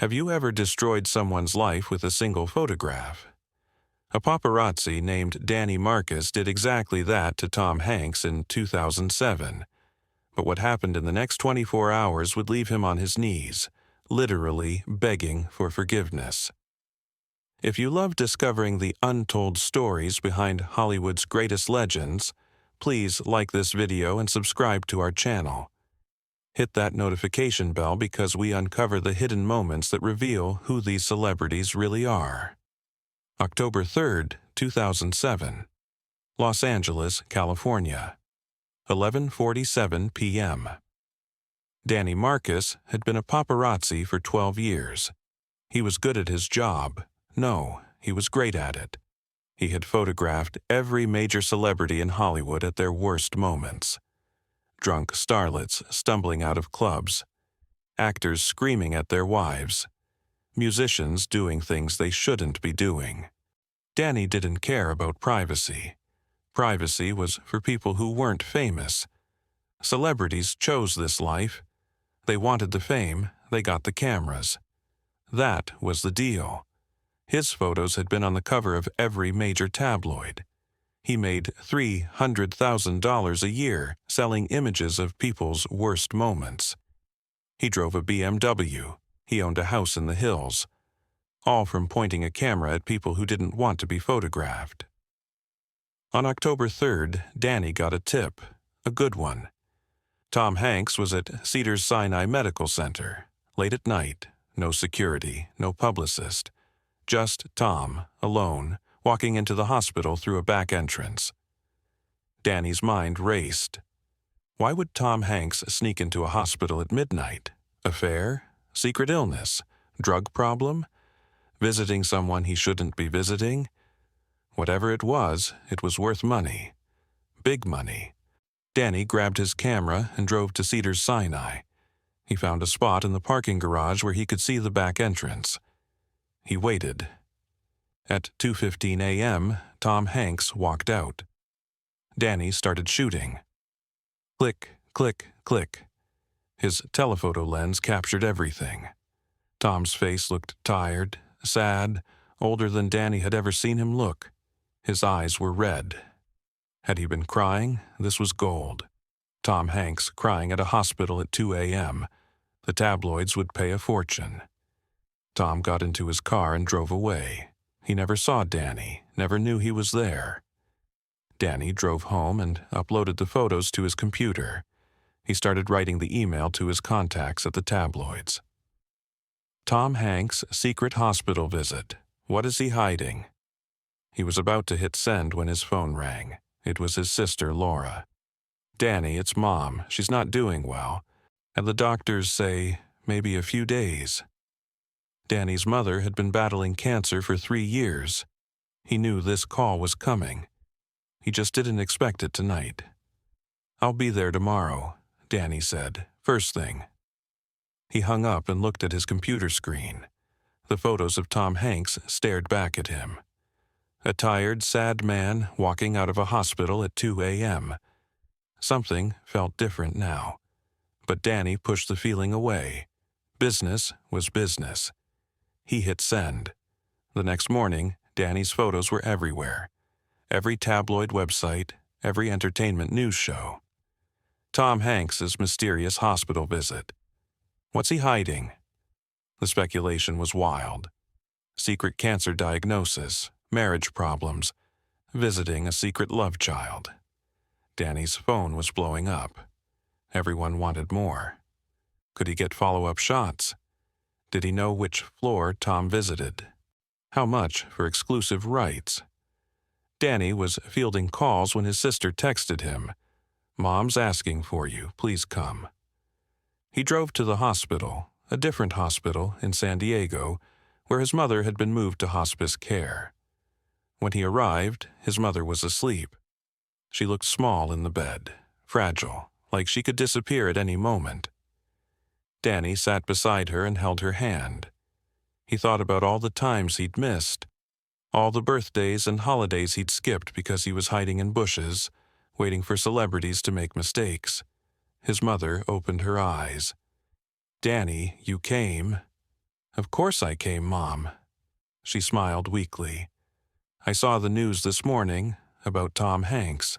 Have you ever destroyed someone's life with a single photograph? A paparazzi named Danny Marcus did exactly that to Tom Hanks in 2007. But what happened in the next 24 hours would leave him on his knees, literally begging for forgiveness. If you love discovering the untold stories behind Hollywood's greatest legends, please like this video and subscribe to our channel. Hit that notification bell because we uncover the hidden moments that reveal who these celebrities really are. October 3rd, 2007. Los Angeles, California. 11:47 p.m. Danny Marcus had been a paparazzi for 12 years. He was good at his job. No, he was great at it. He had photographed every major celebrity in Hollywood at their worst moments. Drunk starlets stumbling out of clubs, actors screaming at their wives, musicians doing things they shouldn't be doing. Danny didn't care about privacy. Privacy was for people who weren't famous. Celebrities chose this life. They wanted the fame, they got the cameras. That was the deal. His photos had been on the cover of every major tabloid. He made $300,000 a year selling images of people's worst moments. He drove a BMW. He owned a house in the hills. All from pointing a camera at people who didn't want to be photographed. On October 3rd, Danny got a tip, a good one. Tom Hanks was at Cedars-Sinai Medical Center, late at night, no security, no publicist. Just Tom, alone, walking into the hospital through a back entrance. Danny's mind raced. Why would Tom Hanks sneak into a hospital at midnight? Affair? Secret illness? Drug problem? Visiting someone he shouldn't be visiting? Whatever it was worth money. Big money. Danny grabbed his camera and drove to Cedars-Sinai. He found a spot in the parking garage where he could see the back entrance. He waited. At 2:15 a.m., Tom Hanks walked out. Danny started shooting. Click, click, click. His telephoto lens captured everything. Tom's face looked tired, sad, older than Danny had ever seen him look. His eyes were red. Had he been crying, this was gold. Tom Hanks crying at a hospital at 2 a.m. The tabloids would pay a fortune. Tom got into his car and drove away. He never saw Danny, never knew he was there. Danny drove home and uploaded the photos to his computer. He started writing the email to his contacts at the tabloids. Tom Hanks' secret hospital visit. What is he hiding? He was about to hit send when his phone rang. It was his sister, Laura. Danny, it's Mom. She's not doing well. And the doctors say maybe a few days. Danny's mother had been battling cancer for 3 years. He knew this call was coming. He just didn't expect it tonight. I'll be there tomorrow, Danny said, first thing. He hung up and looked at his computer screen. The photos of Tom Hanks stared back at him. A tired, sad man walking out of a hospital at 2 a.m. Something felt different now. But Danny pushed the feeling away. Business was business. He hit send. The next morning, Danny's photos were everywhere. Every tabloid website, every entertainment news show. Tom Hanks' mysterious hospital visit. What's he hiding? The speculation was wild. Secret cancer diagnosis, marriage problems, visiting a secret love child. Danny's phone was blowing up. Everyone wanted more. Could he get follow-up shots? Did he know which floor Tom visited? How much for exclusive rights? Danny was fielding calls when his sister texted him. Mom's asking for you, please come. He drove to the hospital, a different hospital in San Diego, where his mother had been moved to hospice care. When he arrived, his mother was asleep. She looked small in the bed, fragile, like she could disappear at any moment. Danny sat beside her and held her hand. He thought about all the times he'd missed, all the birthdays and holidays he'd skipped because he was hiding in bushes, waiting for celebrities to make mistakes. His mother opened her eyes. Danny, you came. Of course I came, Mom. She smiled weakly. I saw the news this morning about Tom Hanks.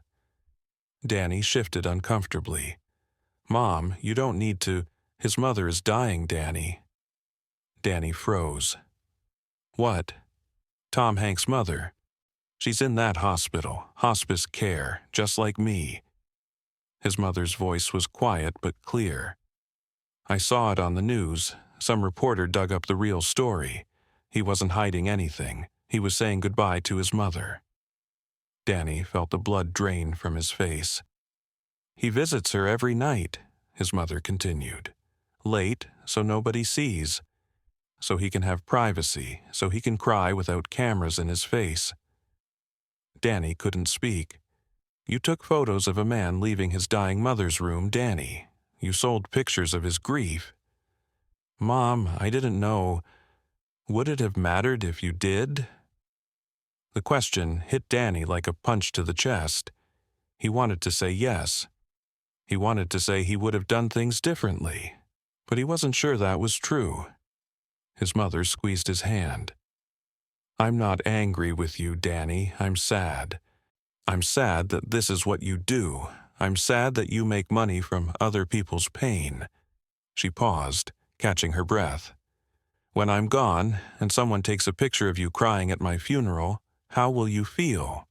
Danny shifted uncomfortably. Mom, you don't need to. His mother is dying, Danny. Danny froze. What? Tom Hanks' mother. She's in that hospital, hospice care, just like me. His mother's voice was quiet but clear. I saw it on the news. Some reporter dug up the real story. He wasn't hiding anything. He was saying goodbye to his mother. Danny felt the blood drain from his face. He visits her every night, his mother continued. Late, so nobody sees. So he can have privacy, so he can cry without cameras in his face. Danny couldn't speak. You took photos of a man leaving his dying mother's room, Danny. You sold pictures of his grief. Mom, I didn't know. Would it have mattered if you did? The question hit Danny like a punch to the chest. He wanted to say yes. He wanted to say he would have done things differently, but he wasn't sure that was true. His mother squeezed his hand. I'm not angry with you, Danny. I'm sad. I'm sad that this is what you do. I'm sad that you make money from other people's pain. She paused, catching her breath. When I'm gone, and someone takes a picture of you crying at my funeral, how will you feel?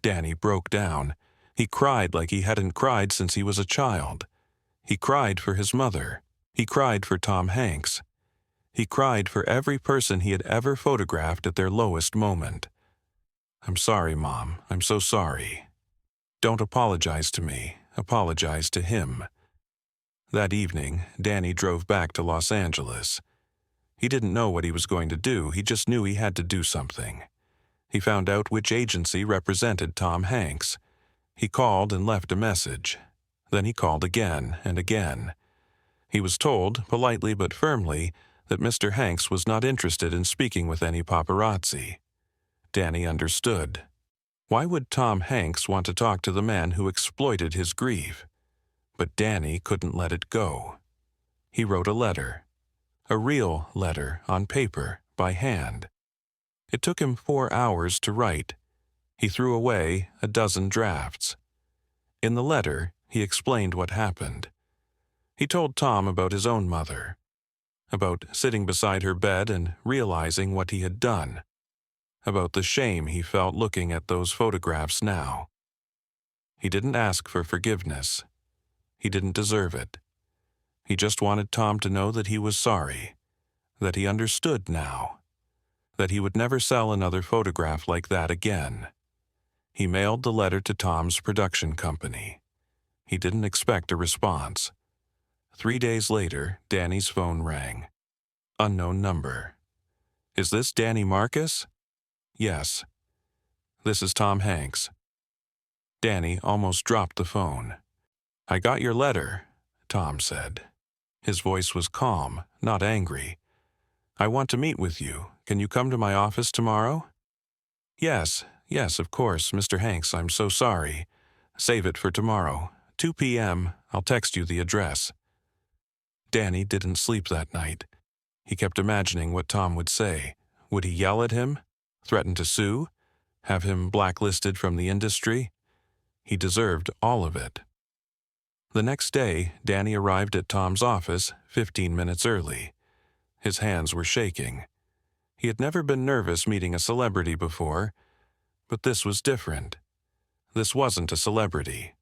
Danny broke down. He cried like he hadn't cried since he was a child. He cried for his mother. He cried for Tom Hanks. He cried for every person he had ever photographed at their lowest moment. I'm sorry, Mom. I'm so sorry. Don't apologize to me. Apologize to him. That evening, Danny drove back to Los Angeles. He didn't know what he was going to do. He just knew he had to do something. He found out which agency represented Tom Hanks. He called and left a message. Then he called again and again. He was told, politely but firmly, that Mr. Hanks was not interested in speaking with any paparazzi. Danny understood. Why would Tom Hanks want to talk to the man who exploited his grief? But Danny couldn't let it go. He wrote a letter. A real letter, on paper, by hand. It took him 4 hours to write. He threw away a dozen drafts. In the letter, he explained what happened. He told Tom about his own mother, about sitting beside her bed and realizing what he had done, about the shame he felt looking at those photographs now. He didn't ask for forgiveness. He didn't deserve it. He just wanted Tom to know that he was sorry, that he understood now, that he would never sell another photograph like that again. He mailed the letter to Tom's production company. He didn't expect a response. 3 days later, Danny's phone rang. Unknown number. Is this Danny Marcus? Yes. This is Tom Hanks. Danny almost dropped the phone. I got your letter, Tom said. His voice was calm, not angry. I want to meet with you. Can you come to my office tomorrow? Yes, of course, Mr. Hanks, I'm so sorry. Save it for tomorrow. 2 p.m., I'll text you the address. Danny didn't sleep that night. He kept imagining what Tom would say. Would he yell at him? Threaten to sue? Have him blacklisted from the industry? He deserved all of it. The next day, Danny arrived at Tom's office 15 minutes early. His hands were shaking. He had never been nervous meeting a celebrity before, but this was different. This wasn't a celebrity.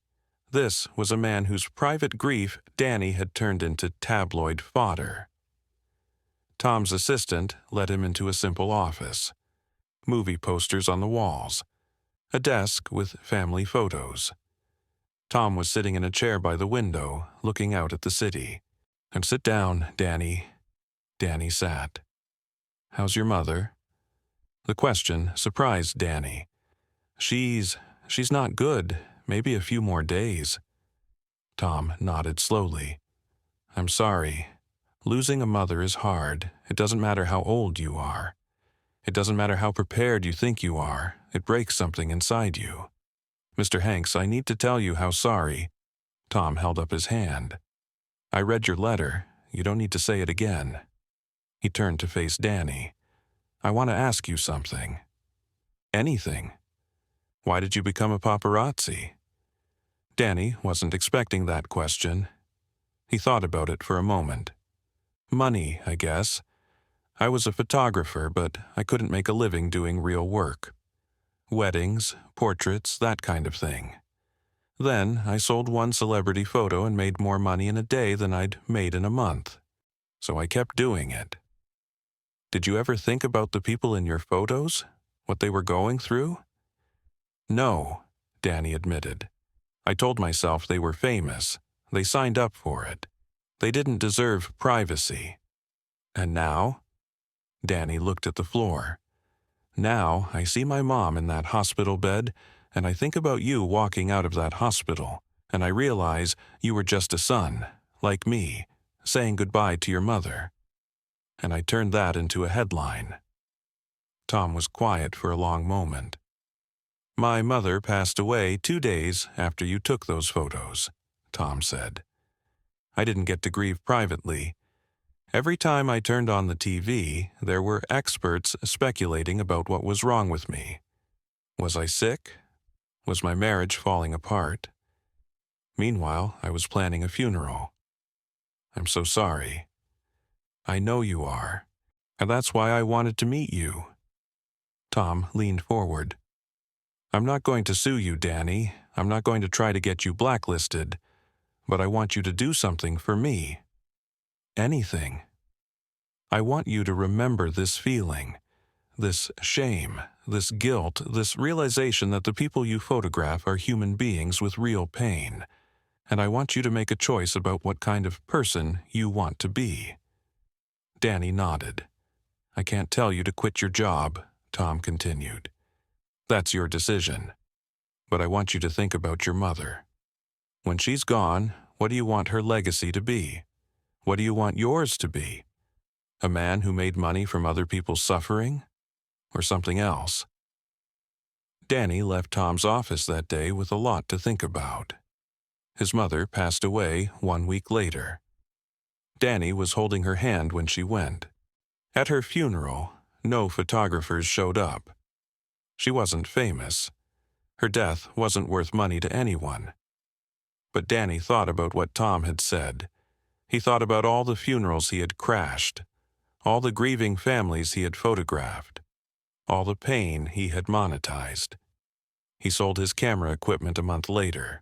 This was a man whose private grief Danny had turned into tabloid fodder. Tom's assistant led him into a simple office. Movie posters on the walls. A desk with family photos. Tom was sitting in a chair by the window, looking out at the city. And sit down, Danny. Danny sat. How's your mother? The question surprised Danny. She's not good. Maybe a few more days. Tom nodded slowly. I'm sorry. Losing a mother is hard. It doesn't matter how old you are. It doesn't matter how prepared you think you are. It breaks something inside you. Mr. Hanks, I need to tell you how sorry. Tom held up his hand. I read your letter. You don't need to say it again. He turned to face Danny. "I want to ask you something." "Anything. Why did you become a paparazzi?" Danny wasn't expecting that question. He thought about it for a moment. "Money, I guess. I was a photographer, but I couldn't make a living doing real work. Weddings, portraits, that kind of thing. Then I sold one celebrity photo and made more money in a day than I'd made in a month. So I kept doing it." "Did you ever think about the people in your photos? What they were going through?" "No," Danny admitted. "I told myself they were famous. They signed up for it. They didn't deserve privacy. And now?" Danny looked at the floor. "Now I see my mom in that hospital bed, and I think about you walking out of that hospital, and I realize you were just a son, like me, saying goodbye to your mother. And I turned that into a headline." Tom was quiet for a long moment. "My mother passed away 2 days after you took those photos," Tom said. "I didn't get to grieve privately. Every time I turned on the TV, there were experts speculating about what was wrong with me. Was I sick? Was my marriage falling apart? Meanwhile, I was planning a funeral. I'm so sorry. I know you are, and that's why I wanted to meet you." Tom leaned forward. "I'm not going to sue you, Danny. I'm not going to try to get you blacklisted. But I want you to do something for me. Anything. I want you to remember this feeling, this shame, this guilt, this realization that the people you photograph are human beings with real pain. And I want you to make a choice about what kind of person you want to be." Danny nodded. "I can't tell you to quit your job," Tom continued. "That's your decision. But I want you to think about your mother. When she's gone, what do you want her legacy to be? What do you want yours to be? A man who made money from other people's suffering? Or something else?" Danny left Tom's office that day with a lot to think about. His mother passed away 1 week later. Danny was holding her hand when she went. At her funeral, no photographers showed up. She wasn't famous. Her death wasn't worth money to anyone. But Danny thought about what Tom had said. He thought about all the funerals he had crashed, all the grieving families he had photographed, all the pain he had monetized. He sold his camera equipment a month later,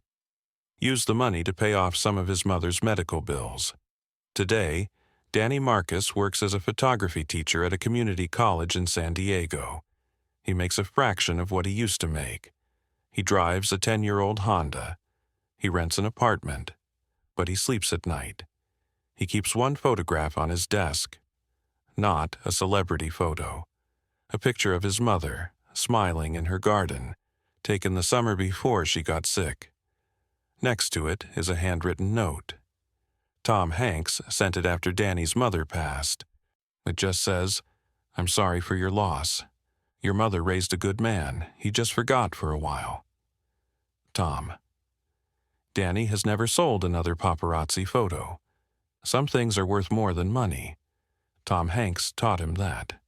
used the money to pay off some of his mother's medical bills. Today, Danny Marcus works as a photography teacher at a community college in San Diego. He makes a fraction of what he used to make. He drives a 10-year-old Honda. He rents an apartment, but he sleeps at night. He keeps one photograph on his desk. Not a celebrity photo. A picture of his mother, smiling in her garden, taken the summer before she got sick. Next to it is a handwritten note. Tom Hanks sent it after Danny's mother passed. It just says, "I'm sorry for your loss. Your mother raised a good man. He just forgot for a while." Tom. Danny has never sold another paparazzi photo. Some things are worth more than money. Tom Hanks taught him that.